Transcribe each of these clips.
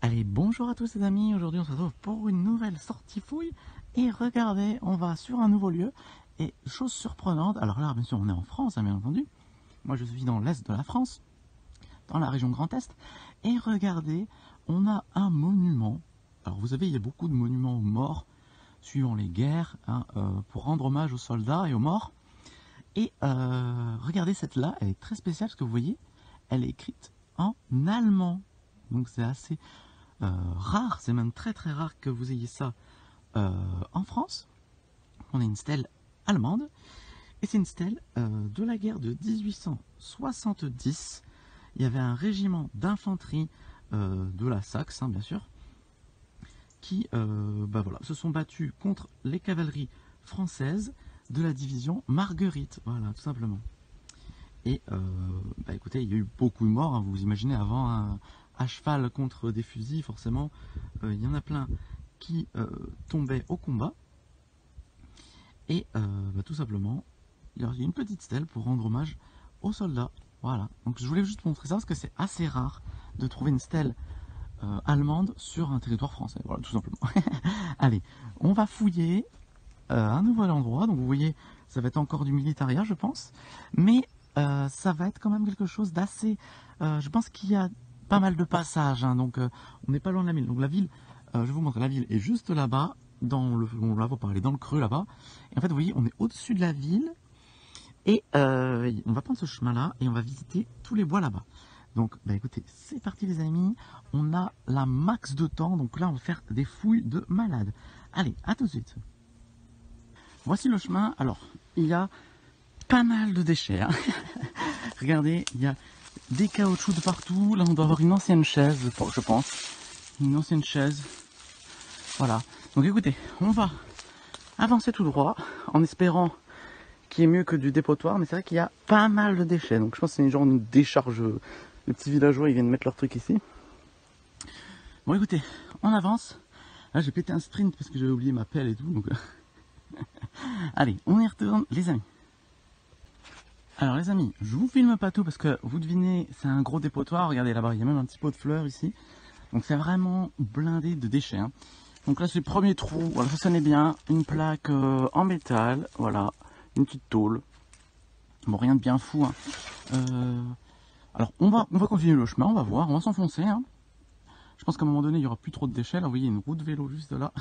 Allez, bonjour à tous les amis, aujourd'hui on se retrouve pour une nouvelle sortie fouille. Et regardez, on va sur un nouveau lieu. Et chose surprenante, alors là bien sûr on est en France, hein, bien entendu. Moi je suis dans l'Est de la France, dans la région Grand Est. Et regardez, on a un monument. Alors vous savez, il y a beaucoup de monuments aux morts, suivant les guerres, hein, pour rendre hommage aux soldats et aux morts. Et regardez cette là, elle est très spéciale parce que vous voyez, elle est écrite en allemand. Donc c'est assez rare, c'est même très très rare que vous ayez ça en France. On a une stèle allemande et c'est une stèle de la guerre de 1870. Il y avait un régiment d'infanterie de la Saxe, hein, bien sûr, qui voilà, se sont battus contre les cavaleries françaises de la division Marguerite, voilà, tout simplement. Et écoutez, il y a eu beaucoup de morts, hein, vous imaginez, avant à cheval contre des fusils, forcément, il y en a plein qui tombaient au combat. Et tout simplement, il y a une petite stèle pour rendre hommage aux soldats. Voilà, donc je voulais juste montrer ça parce que c'est assez rare de trouver une stèle allemande sur un territoire français. Voilà, tout simplement. Allez, on va fouiller un nouvel endroit. Donc vous voyez, ça va être encore du militaria, je pense. Mais ça va être quand même quelque chose d'assez... je pense qu'il y a pas mal de passages, hein, donc on n'est pas loin de la ville. Donc la ville, je vais vous montrer, la ville est juste là-bas, on la voit pas, elle est dans le creux là-bas. Et en fait, vous voyez, on est au-dessus de la ville, et on va prendre ce chemin-là, et on va visiter tous les bois là-bas. Donc, écoutez, c'est parti les amis, on a la max de temps, donc là on va faire des fouilles de malade. Allez, à tout de suite. Voici le chemin, alors, il y a pas mal de déchets, hein. Regardez, il y a des caoutchoucs de partout. Là, on doit avoir une ancienne chaise, je pense. Une ancienne chaise. Voilà. Donc écoutez, on va avancer tout droit en espérant qu'il y ait mieux que du dépotoir. Mais c'est vrai qu'il y a pas mal de déchets. Donc je pense que c'est une genre une décharge. Les petits villageois, ils viennent mettre leur truc ici. Bon, écoutez, on avance. Là, j'ai pété un sprint parce que j'avais oublié ma pelle et tout. Donc allez, on y retourne, les amis. Alors les amis, je vous filme pas tout parce que vous devinez, c'est un gros dépotoir. Regardez là-bas, il y a même un petit pot de fleurs ici. Donc c'est vraiment blindé de déchets, hein. Donc là c'est le premier trou, voilà, ça sonnait bien. Une plaque en métal, voilà, une petite tôle. Bon, rien de bien fou, hein. Alors on va continuer le chemin, on va voir, on va s'enfoncer, hein. Je pense qu'à un moment donné il n'y aura plus trop de déchets. Là vous voyez une roue de vélo juste là.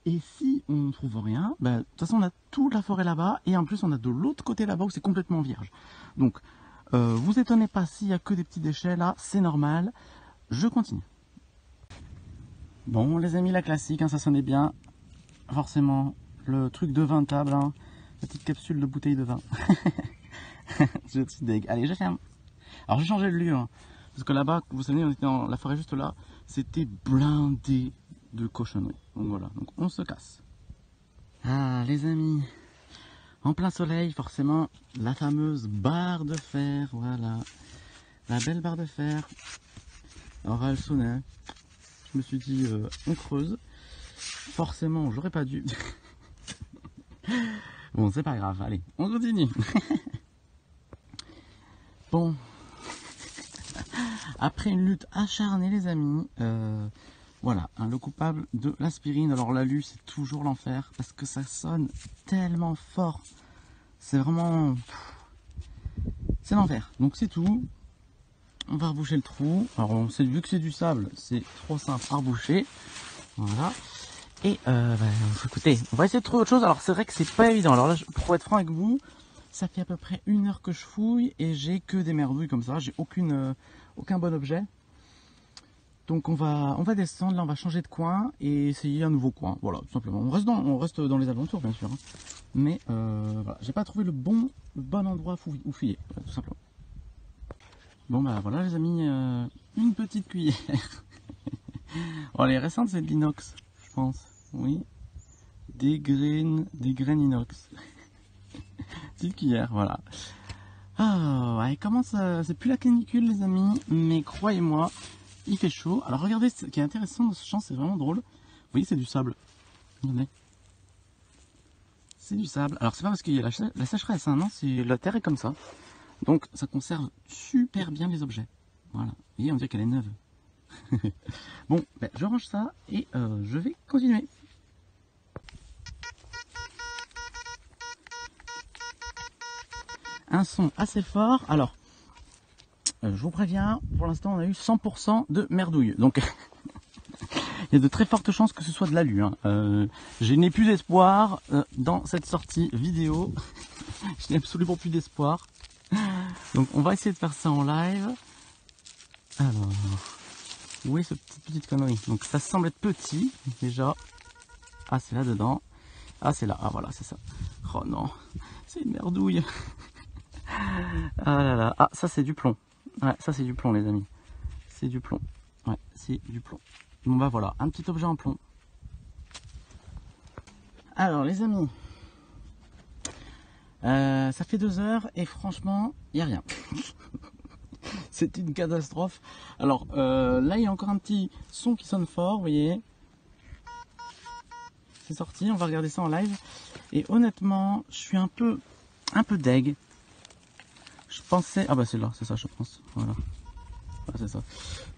Et si on ne trouve rien, de toute façon on a toute la forêt là-bas, et en plus on a de l'autre côté là-bas où c'est complètement vierge. Donc vous étonnez pas s'il n'y a que des petits déchets là, c'est normal. Je continue. Bon les amis, la classique, hein, ça sonnait bien. Forcément, le truc de vin de table, hein, la petite capsule de bouteille de vin. Je suis deg. Allez, je ferme. Alors j'ai changé le lieu, hein, parce que là-bas, vous savez, on était dans la forêt juste là, c'était blindé de cochonneries. Donc voilà, donc on se casse. Ah les amis, en plein soleil, forcément, la fameuse barre de fer, voilà. La belle barre de fer. Alors elle sonnait, je me suis dit, on creuse. Forcément, j'aurais pas dû. Bon, c'est pas grave, allez, on continue. Bon. Après une lutte acharnée les amis, voilà, hein, le coupable de l'aspirine. Alors l'alu, c'est toujours l'enfer parce que ça sonne tellement fort. C'est vraiment... c'est l'enfer. Donc c'est tout. On va reboucher le trou. Alors vu que c'est du sable, c'est trop simple à reboucher. Voilà. Et écoutez, on va essayer de trouver autre chose. Alors c'est vrai que c'est pas évident. Alors là, pour être franc avec vous, ça fait à peu près 1 heure que je fouille et j'ai que des merdouilles comme ça. J'ai aucun bon objet. Donc on va descendre, là on va changer de coin et essayer un nouveau coin. Voilà, tout simplement. On reste dans les alentours bien sûr, hein. Mais voilà, j'ai pas trouvé le bon endroit où fouiller, voilà, tout simplement. Bon voilà les amis, une petite cuillère. Bon, elle est récente, c'est de l'inox, je pense. Oui. Des graines inox. Petite cuillère, voilà. Ah ouais, comment ça, c'est plus la canicule les amis, mais croyez-moi, il fait chaud. Alors regardez, ce qui est intéressant dans ce champ, c'est vraiment drôle. Vous voyez, c'est du sable. Regardez. C'est du sable. Alors c'est pas parce qu'il y a la sécheresse, hein, non, la terre est comme ça. Donc ça conserve super bien les objets. Voilà. Vous voyez, on dirait qu'elle est neuve. Bon, ben, je range ça et je vais continuer. Un son assez fort. Alors, je vous préviens, pour l'instant on a eu 100% de merdouille. Donc, il y a de très fortes chances que ce soit de l'alu. Hein. Je n'ai plus d'espoir dans cette sortie vidéo. Je n'ai absolument plus d'espoir. Donc, on va essayer de faire ça en live. Alors, où est ce petite connerie? Donc, ça semble être petit, déjà. Ah, c'est là dedans. Ah, c'est là. Ah, voilà, c'est ça. Oh non, c'est une merdouille. Ah là là. Ah, ça, c'est du plomb. Ouais, ça, c'est du plomb, les amis. C'est du plomb. Ouais, c'est du plomb. Bon, bah voilà, un petit objet en plomb. Alors, les amis. Ça fait 2 heures et franchement, il n'y a rien. C'est une catastrophe. Alors, là, il y a encore un petit son qui sonne fort, vous voyez. C'est sorti, on va regarder ça en live. Et honnêtement, je suis un peu deg. Je pensais... Ah bah c'est là, c'est ça je pense. Voilà. Ah, c'est ça.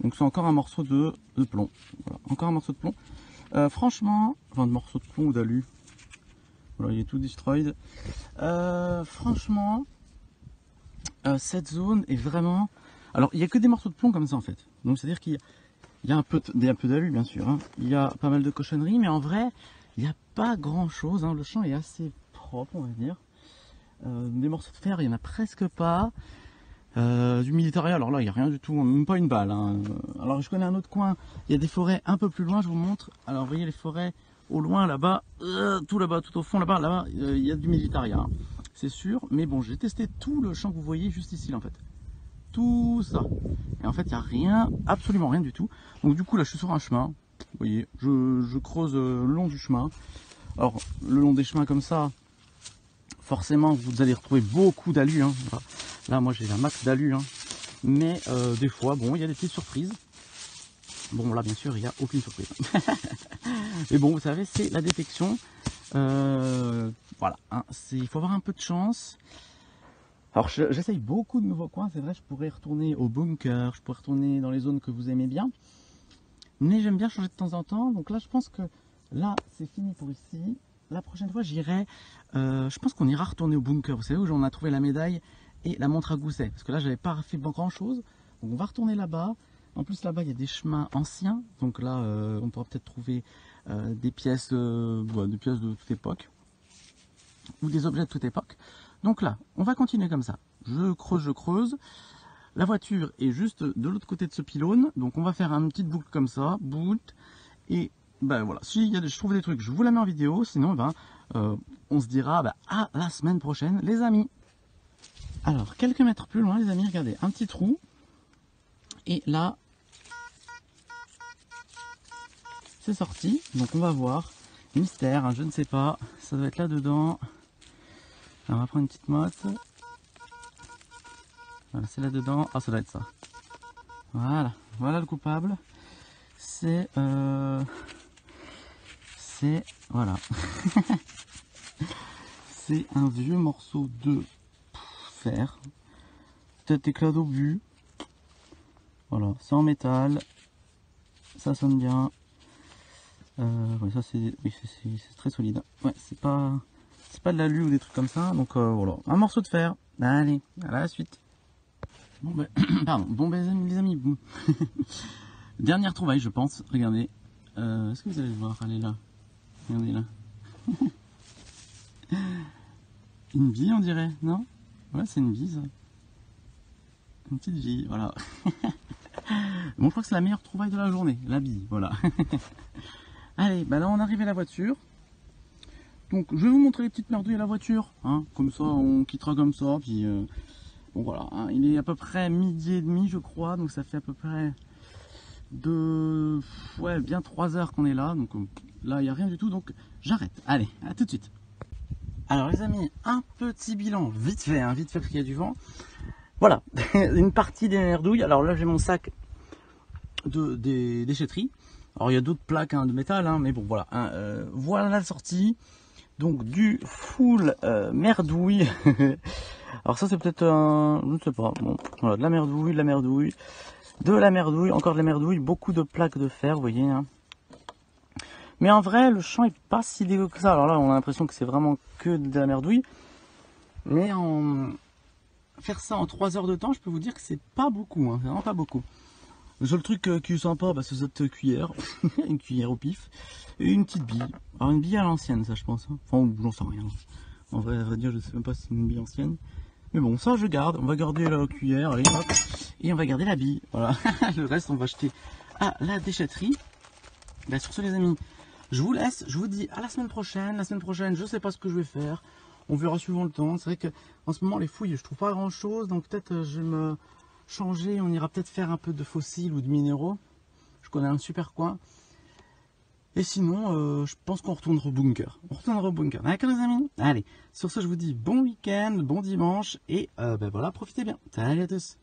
Donc c'est encore un morceau de plomb. Voilà. Encore un morceau de plomb. Franchement... Enfin de morceau de plomb ou d'alu. Voilà, il est tout destroyed. Franchement... cette zone est vraiment... Alors il n'y a que des morceaux de plomb comme ça en fait. Donc c'est à dire qu'il y a un peu d'alu bien sûr. Hein. Il y a pas mal de cochonneries, mais en vrai, il n'y a pas grand chose. Hein. Le champ est assez propre, on va dire. Des morceaux de fer, il n'y en a presque pas. Du militaria, alors là, il n'y a rien du tout, même pas une balle. Hein. Alors je connais un autre coin, il y a des forêts un peu plus loin, je vous montre. Alors vous voyez les forêts au loin là-bas, tout là-bas, tout au fond là-bas, il y a du militaria. Hein. C'est sûr, mais bon, j'ai testé tout le champ que vous voyez juste ici là, en fait. Tout ça. Et en fait, il n'y a rien, absolument rien du tout. Donc du coup, là, je suis sur un chemin. Vous voyez, je creuse le long du chemin. Alors, le long des chemins comme ça, forcément, vous allez retrouver beaucoup d'alu. Hein. Là, moi, j'ai un max d'alu. Hein. Mais des fois, bon, il y a des petites surprises. Bon, là, bien sûr, il n'y a aucune surprise. Mais bon, vous savez, c'est la détection. Voilà, hein, il faut avoir un peu de chance. Alors, j'essaye beaucoup de nouveaux coins. C'est vrai, je pourrais retourner au bunker, je pourrais retourner dans les zones que vous aimez bien. Mais j'aime bien changer de temps en temps. Donc là, je pense que là, c'est fini pour ici. La prochaine fois, j'irai. Je pense qu'on ira retourner au bunker. Vous savez où on a trouvé la médaille et la montre à gousset. Parce que là, j'avais pas fait grand chose. Donc, on va retourner là-bas. En plus, là-bas, il y a des chemins anciens. Donc là, on pourra peut-être trouver des pièces de toute époque. Ou des objets de toute époque. Donc là, on va continuer comme ça. Je creuse. La voiture est juste de l'autre côté de ce pylône. Donc, on va faire une petite boucle comme ça. Boucle. Et ben voilà, si je trouve des trucs, je vous la mets en vidéo. Sinon, ben, on se dira à la semaine prochaine, les amis. Alors, quelques mètres plus loin, les amis, regardez, un petit trou. Et là, c'est sorti. Donc, on va voir. Mystère, hein, je ne sais pas. Ça doit être là-dedans. On va prendre une petite motte. Voilà, c'est là-dedans. Ah, ça doit être ça. Voilà, voilà le coupable. C'est... voilà. C'est un vieux morceau de fer. Peut-être éclat d'obus. Voilà, c'est en métal. Ça sonne bien. Ouais, ça c'est très solide. Ouais, c'est pas de l'alu ou des trucs comme ça. Donc voilà, un morceau de fer. Allez, à la suite. Bon ben, pardon. Bon ben les amis, bon. Dernière trouvaille, je pense. Regardez. Est-ce que vous allez le voir? Elle est là. Regardez là. Une bille, on dirait, non? Ouais, c'est une bille, ça. Une petite bille, voilà. Bon, je crois que c'est la meilleure trouvaille de la journée, la bille, voilà. Allez, bah là, on arrive à la voiture. Donc, je vais vous montrer les petites merdouilles à la voiture. Hein. Comme ça, on quittera comme ça. Puis, bon, voilà. Hein. Il est à peu près 12h30, je crois. Donc, ça fait à peu près bien 3 heures qu'on est là. Donc, là, il n'y a rien du tout. Donc, j'arrête. Allez, à tout de suite. Alors les amis, un petit bilan, vite fait parce qu'il y a du vent. Voilà, une partie des merdouilles. Alors là j'ai mon sac des déchetteries. Alors il y a d'autres plaques de métal, mais bon voilà. Voilà la sortie. Donc du full merdouille. Alors ça c'est peut-être un... je ne sais pas. Bon, voilà, de la merdouille. de la merdouille, encore de la merdouille, beaucoup de plaques de fer, vous voyez. Hein. Mais en vrai, le champ est pas si dégueu que ça. Alors là, on a l'impression que c'est vraiment que de la merdouille. Mais faire ça en 3 heures de temps, je peux vous dire que c'est pas beaucoup, hein, c'est vraiment pas beaucoup. Le seul truc qui est sympa, bah, c'est cette cuillère, une cuillère au pif, et une petite bille. Alors une bille à l'ancienne, ça je pense. Hein. Enfin, j'en sais rien. En vrai, à vrai dire, je sais même pas si c'est une bille ancienne. Mais bon, ça je garde. On va garder la cuillère, allez hop, et on va garder la bille. Voilà. Le reste, on va acheter à la déchetterie. Bah, sur ce, les amis, je vous laisse. Je vous dis à la semaine prochaine. La semaine prochaine, je sais pas ce que je vais faire. On verra suivant le temps. C'est vrai que en ce moment, les fouilles, je trouve pas grand chose. Donc peut-être je vais me changer. On ira peut-être faire un peu de fossiles ou de minéraux. Je connais un super coin. Et sinon, je pense qu'on retournera au bunker. On retournera au bunker. D'accord, les amis? Allez, sur ce, je vous dis bon week-end, bon dimanche. Et ben voilà, profitez bien. Salut à tous.